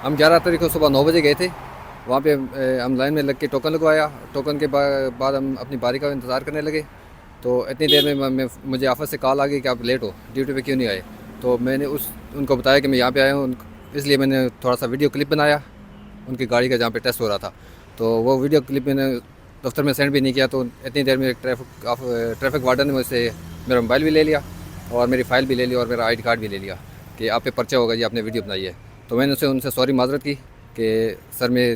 हम 11 तारीख को सुबह 9 बजे गए थे। वहाँ पे हम लाइन में लग के टोकन लगवाया। टोकन के बाद हम अपनी बारी का इंतज़ार करने लगे। तो इतनी देर में मुझे ऑफिस से कॉल आ गई कि आप लेट हो, ड्यूटी पे क्यों नहीं आए। तो मैंने उनको बताया कि मैं यहाँ पे आया हूँ, इसलिए मैंने थोड़ा सा वीडियो क्लिप बनाया उनकी गाड़ी का जहाँ पे टेस्ट हो रहा था। तो वो वीडियो क्लिप मैंने दफ्तर में सेंड भी नहीं किया। तो इतनी देर में ट्रैफिक वार्डन ने मुझसे मेरा मोबाइल भी ले लिया और मेरी फ़ाइल भी ले ली और मेरा ID कार्ड भी ले लिया कि आप पे पर्चा होगा जी, आपने वीडियो बनाई है। तो मैंने उनसे सॉरी माजरत की कि सर मैं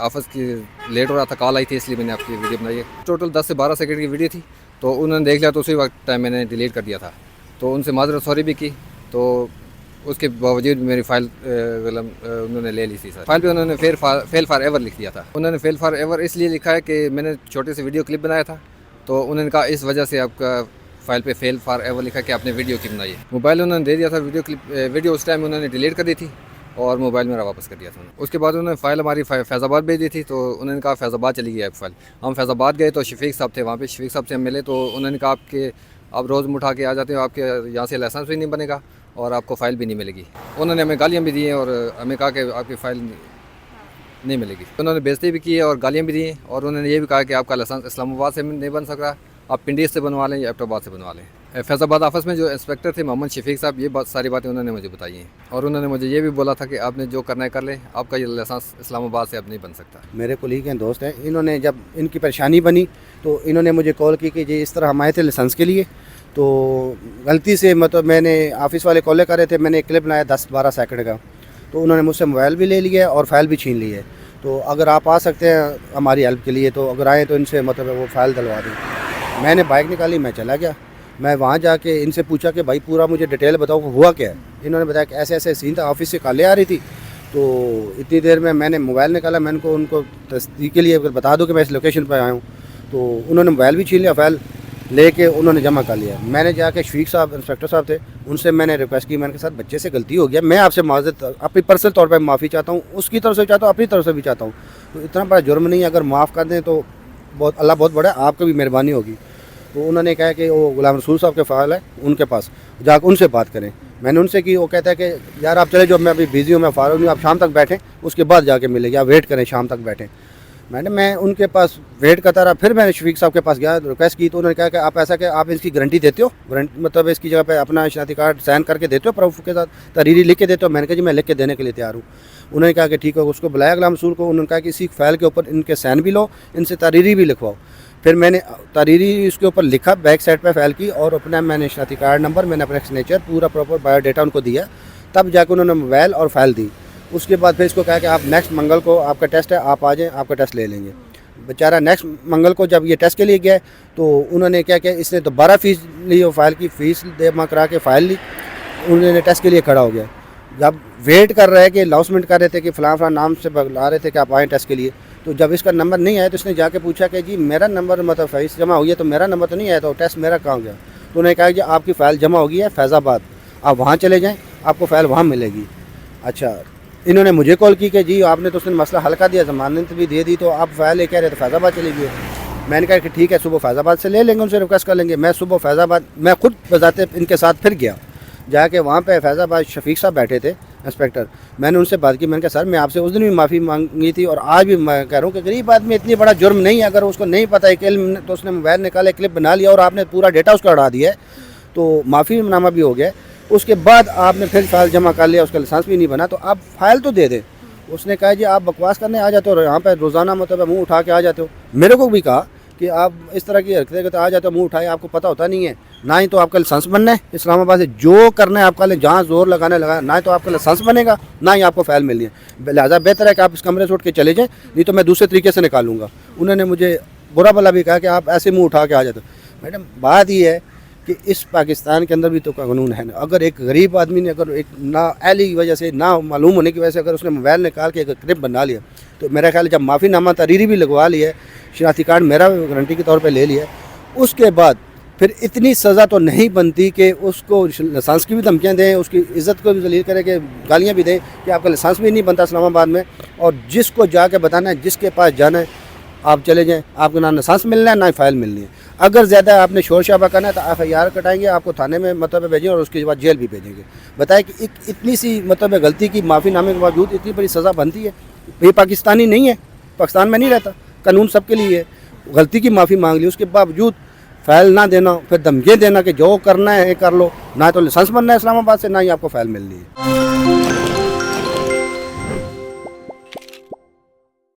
ऑफिस की लेट हो रहा था, कॉल आई थी इसलिए मैंने आपकी वीडियो बनाई है। टोटल 10 से 12 सेकंड की वीडियो थी। तो उन्होंने देख लिया तो उसी वक्त टाइम मैंने डिलीट कर दिया था। तो उनसे माजरत सॉरी भी की। तो उसके बावजूद मेरी फ़ाइल उन्होंने ले ली थी सर। फाइल पे उन्होंने फेल फॉर एवर लिख दिया था। उन्होंने फेल फॉर एवर इसलिए लिखा है कि मैंने छोटे से वीडियो क्लिप बनाया था। तो उन्होंने कहा इस वजह से आपका फाइल पे फेल फॉर एवर लिखा कि आपने वीडियो क्यों बनाई है। मोबाइल उन्होंने दे दिया था, वीडियो उस टाइम उन्होंने डिलीट कर दी थी और मोबाइल मेरा वापस कर दिया था। उसके बाद उन्होंने फ़ाइल हमारी फैज़ाबाद भेज दी थी। तो उन्होंने कहा फैज़ाबाद चली गई है फ़ाइल। हम फैज़ाबाद गए तो शफीक साहब थे वहाँ पे। शफीक साहब से हम मिले तो उन्होंने कहा आप रोज़ उठा के आ जाते हो, आपके यहाँ से लाइसेंस भी नहीं बनेगा और आपको फ़ाइल भी नहीं मिलेगी। उन्होंने हमें गालियाँ भी दी हैं और हमें कहा कि आपकी फ़ाइल नहीं मिलेगी। उन्होंने बेइज्जती भी की है और गालियाँ भी दी हैं और उन्होंने ये भी कहा कि आपका लाइसेंस इस्लामाबाद से नहीं बन सकता, आप पिंडी से बनवा लें या एबटाबाद से बनवा लें। फैज़ाबाद ऑफिस में जो इंस्पेक्टर थे मोहम्मद शफीक साहब, ये सारी बातें उन्होंने मुझे बताई हैं और उन्होंने मुझे ये भी बोला था कि आपने जो करना है कर लें, आपका ये लाइसेंस इस्लामाबाद से अब नहीं बन सकता। मेरे कोलीग हैं, दोस्त हैं, इन्होंने जब इनकी परेशानी बनी तो इन्होंने मुझे कॉल की कि जी इस तरह हम आए थे लाइसेंस के लिए। तो गलती से मतलब मैंने ऑफ़िस वाले कॉल कर रहे थे, मैंने एक क्लिप बनाया 10-12 सेकंड का। तो उन्होंने मुझसे मोबाइल भी ले लिया और फाइल भी छीन ली है। तो अगर आप आ सकते हैं हमारी हेल्प के लिए तो अगर आएँ तो इनसे मतलब वो फाइल दिलवा दें। मैंने बाइक निकाली, मैं चला गया। मैं वहाँ जाके इनसे पूछा कि भाई पूरा मुझे डिटेल बताओ हुआ क्या है। इन्होंने बताया कि ऐसे ऐसे सीन था, ऑफिस से कॉलें आ रही थी। तो इतनी देर में मैंने मोबाइल निकाला, मैंने उनको तस्दीक के लिए बता दो कि मैं इस लोकेशन पर आया हूँ। तो उन्होंने मोबाइल भी छीन लिया, फाइल लेके उन्होंने जमा कर लिया। मैंने जाके शफीक साहब इंस्पेक्टर साहब थे, उनसे मैंने रिक्वेस्ट की, मैंने कहा सर बच्चे से गलती हो गया, मैं आपसे माजरत अपनी पर्सनल तौर पर माफ़ी चाहता हूँ, उसकी तरफ से चाहता हूँ, अपनी तरफ से भी चाहता हूँ। तो इतना बड़ा जुर्म नहीं है, अगर माफ़ कर दें तो बहुत अल्लाह बहुत बड़ा है, आपकी भी मेहरबानी होगी। तो उन्होंने कहा कि वो गुलाम रसूल साहब के फ़ाइल है, उनके पास जाकर उनसे बात करें। मैंने उनसे की, वो कहता है कि यार आप चले जाओ, मैं अभी बिज़ी हूँ, मैं फारूक नहीं, आप शाम तक बैठें, उसके बाद जाके मिलेगी, आप वेट करें, शाम तक बैठें। मैं उनके पास वेट करता रहा। फिर मैंने शफीक साहब के पास गया, रिक्वेस्ट की। तो उन्होंने कहा कि आप ऐसा कि आप इसकी गारंटी देते हो, मतलब इसकी जगह पे अपना शनाख्ती कार्ड साइन करके देते हो, प्रूफ के साथ तहरीरी लिख के देते हो। मैंने कहा जी मैं लिख के देने के लिए तैयार हूँ। उन्होंने कहा कि ठीक है। उसको बुलाया गुलाम रसूल को, उन्होंने कहा कि इसी फाइल के ऊपर इनके साइन भी लो, इनसे तहरीरी भी लिखवाओ। फिर मैंने तहरीरी इसके ऊपर लिखा बैक साइड पे फाइल की, और अपना मैंने शनाख्ती कार्ड नंबर, मैंने अपना सिग्नेचर पूरा प्रॉपर बायोडाटा उनको दिया। तब जाकर उन्होंने मोबाइल और फाइल दी। उसके बाद फिर इसको कहा कि आप नेक्स्ट मंगल को आपका टेस्ट है, आप आ जाएँ, आपका टेस्ट ले लेंगे। बेचारा नेक्स्ट मंगल को जब ये टेस्ट के लिए गया तो उन्होंने क्या किया, इसने दोबारा फ़ीस ली, और फाइल की फ़ीस जमा करा के फ़ाइल ली, उन्होंने टेस्ट के लिए खड़ा हो गया। जब वेट कर रहे हैं कि अनाउंसमेंट कर रहे थे कि फ़लाँ नाम से बुला रहे थे कि आप आएँ टेस्ट के लिए, तो जब इसका नंबर नहीं आया तो इसने जाके पूछा कि जी मेरा नंबर मतलब फ़ीस जमा हुई है तो मेरा नंबर तो नहीं आया, तो टेस्ट मेरा कहाँ गया। तो उन्होंने कहा कि आपकी फ़ाइल जमा होगी है फैज़ाबाद, आप वहाँ चले जाएँ, आपको फ़ाइल वहाँ मिलेगी। अच्छा, इन्होंने मुझे कॉल की कि जी आपने तो उसने मसला हल कर दिया, ज़मानत भी दे दी, तो आप फ़ाइल ले कह रहे तो फैज़ाबाद चली गई। मैंने कहा कि ठीक है, सुबह फैज़ाबाद से ले लेंगे, उनसे रिक्वेस्ट कर लेंगे। मैं सुबह फैज़ाबाद मैं खुद बजाते इनके साथ फिर गया। जाके वहाँ पे फैज़ाबाद शफीक साहब बैठे थे इंस्पेक्टर। मैंने उनसे बात की, मैंने कहा सर मैं आपसे उस दिन भी माफ़ी मांगी थी और आज भी मैं कह रहा हूँ कि गरीब आदमी इतनी बड़ा जुर्म नहीं है, अगर उसको नहीं पता है कि तो उसने मोबाइल निकाले, क्लिप बना लिया और आपने पूरा डेटा उसका उड़ा दिया है, तो माफ़ी नामा भी हो गया। उसके बाद आपने फिर फाइल जमा कर लिया, उसका लाइसेंस भी नहीं बना, तो आप फाइल तो दे दें। उसने कहा जी आप बकवास करने आ जाते हो, यहाँ पे रोज़ाना मतलब मुंह उठा के आ जाते हो। मेरे को भी कहा कि आप इस तरह की हरकतें करते आ जाते हो, मुंह उठाए, आपको पता होता नहीं है, ना ही तो आपका लाइसेंस बनना है इस्लामाबाद से, जो करना है आपका जहाँ जोर लगाना ना ही तो आपका लाइसेंस बनेगा, ना ही आपको फाइल मिलनी है। लिहाजा बेहतर है कि आप इस कमरे से उठ के चले जाएँ, नहीं तो मैं दूसरे तरीके से निकालूंगा। उन्होंने मुझे बुरा भला भी कहा कि आप ऐसे मुँह उठा के आ जाते हो। मैडम बात ये है कि इस पाकिस्तान के अंदर भी तो कानून है ना। अगर एक गरीब आदमी ने अगर एक ना अहली की वजह से, ना मालूम होने की वजह से अगर उसने मोबाइल निकाल के एक क्लिप बना लिया, तो मेरा ख्याल है जब माफ़ीनामा तहरीरी भी लगवा लिया है, शनाख्ती कार्ड मेरा गारंटी के तौर पे ले लिया, उसके बाद फिर इतनी सज़ा तो नहीं बनती कि उसको लाइसेंस की भी धमकियाँ दें, उसकी इज़्ज़त को भी जलील करें, कि गालियाँ भी दें कि आपका लाइसेंस भी नहीं बनता इस्लामाबाद में। और जिसको जाके बताना है, जिसके पास जाना है, آپ چلے جائیں, آپ کو نہ لائسنس ملنا ہے نہ ہی فائل ملنی ہے. اگر زیادہ آپ نے شور شرابہ کرنا ہے تو FIR کٹائیں گے, آپ کو تھانے میں مطلب بھیجیں اور اس کے بعد جیل بھی بھیجیں گے. بتائیں کہ اتنی سی مطلب غلطی کی معافی نامے کے باوجود اتنی بڑی سزا بنتی ہے. یہ پاکستانی نہیں ہے, پاکستان میں نہیں رہتا, قانون سب کے لیے ہے. غلطی کی معافی مانگ لی, اس کے باوجود فائل نہ دینا, پھر دھمکیاں دینا کہ جو کرنا ہے کر لو, نہ تو لائسنس بننا ہے اسلام آباد سے, نہ ہی آپ کو فائل ملنی ہے.